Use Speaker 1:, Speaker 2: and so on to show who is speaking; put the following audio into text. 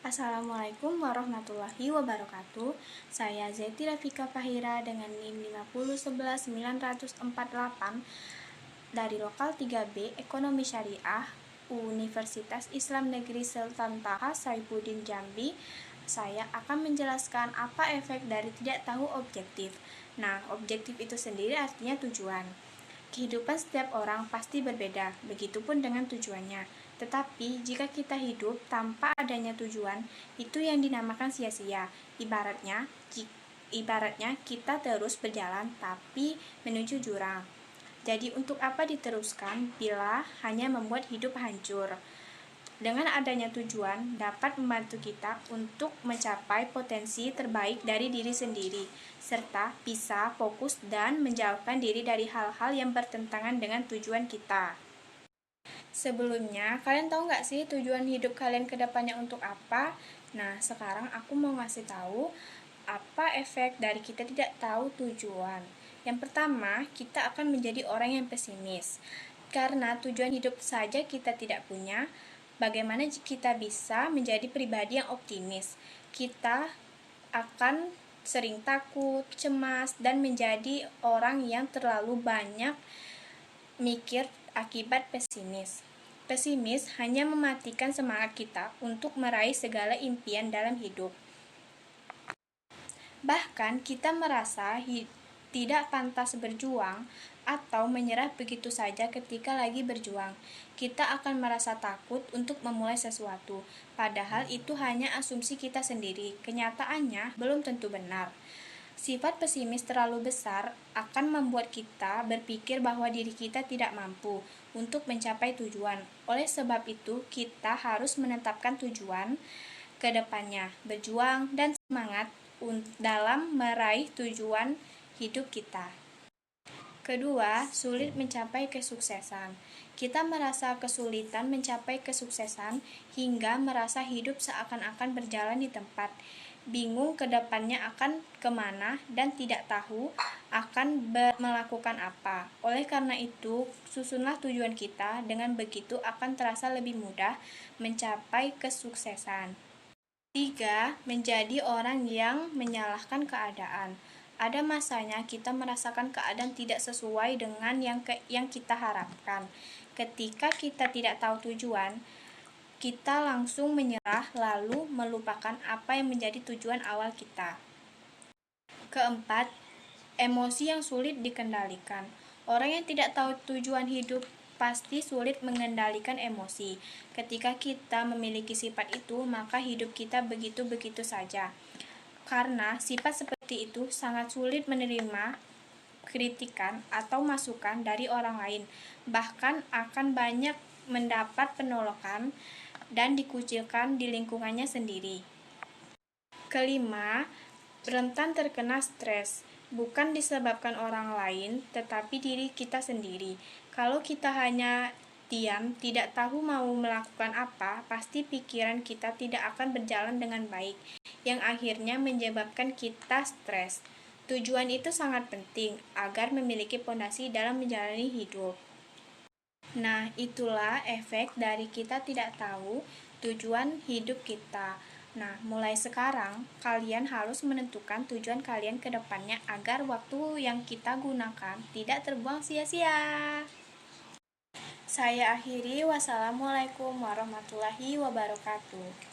Speaker 1: Assalamualaikum warahmatullahi wabarakatuh. Saya Zeti Rafika Fahira dengan NIM 5011948 dari Lokal 3B Ekonomi Syariah Universitas Islam Negeri Sultan Taha Saifuddin Jambi. Saya akan menjelaskan apa efek dari tidak tahu objektif. Nah, objektif itu sendiri artinya tujuan. Kehidupan setiap orang pasti berbeda, begitupun dengan tujuannya. Tetapi, jika kita hidup tanpa adanya tujuan, itu yang dinamakan sia-sia. Ibaratnya kita terus berjalan tapi menuju jurang. Jadi, untuk apa diteruskan bila hanya membuat hidup hancur? Dengan adanya tujuan dapat membantu kita untuk mencapai potensi terbaik dari diri sendiri, serta bisa fokus dan menjauhkan diri dari hal-hal yang bertentangan dengan tujuan kita. Sebelumnya, kalian tahu nggak sih tujuan hidup kalian ke depannya untuk apa? Nah, sekarang aku mau ngasih tahu apa efek dari kita tidak tahu tujuan. Yang pertama, kita akan menjadi orang yang pesimis. Karena tujuan hidup saja kita tidak punya, bagaimana kita bisa menjadi pribadi yang optimis? Kita akan sering takut, cemas, dan menjadi orang yang terlalu banyak mikir akibat pesimis. Pesimis hanya mematikan semangat kita untuk meraih segala impian dalam hidup. Bahkan kita merasa tidak pantas berjuang atau menyerah begitu saja ketika lagi berjuang. Kita akan merasa takut untuk memulai sesuatu, padahal itu hanya asumsi kita sendiri. Kenyataannya belum tentu benar. Sifat pesimis terlalu besar akan membuat kita berpikir bahwa diri kita tidak mampu untuk mencapai tujuan. Oleh sebab itu, kita harus menetapkan tujuan ke depannya, berjuang dan semangat dalam meraih tujuan hidup kita. Kedua, sulit mencapai kesuksesan. Kita merasa kesulitan mencapai kesuksesan hingga merasa hidup seakan-akan berjalan di tempat, bingung ke depannya akan kemana dan tidak tahu akan melakukan apa. Oleh karena itu, susunlah tujuan kita, dengan begitu akan terasa lebih mudah mencapai kesuksesan. 3. Menjadi orang yang menyalahkan keadaan. Ada masanya kita merasakan keadaan tidak sesuai dengan yang kita harapkan. Ketika kita tidak tahu tujuan, kita langsung menyerah lalu melupakan apa yang menjadi tujuan awal kita. Keempat, emosi yang sulit dikendalikan. Orang yang tidak tahu tujuan hidup pasti sulit mengendalikan emosi. Ketika kita memiliki sifat itu, maka hidup kita begitu-begitu saja. Karena sifat seperti itu sangat sulit menerima kritikan atau masukan dari orang lain. Bahkan akan banyak mendapat penolakan dan dikucilkan di lingkungannya sendiri. Kelima, rentan terkena stres. Bukan disebabkan orang lain, tetapi diri kita sendiri. Kalau kita hanya diam, tidak tahu mau melakukan apa, pasti pikiran kita tidak akan berjalan dengan baik, yang akhirnya menyebabkan kita stres. Tujuan itu sangat penting agar memiliki fondasi dalam menjalani hidup. Nah, itulah efek dari kita tidak tahu tujuan hidup kita. Nah, mulai sekarang, kalian harus menentukan tujuan kalian ke depannya agar waktu yang kita gunakan tidak terbuang sia-sia. Saya akhiri, wassalamualaikum warahmatullahi wabarakatuh.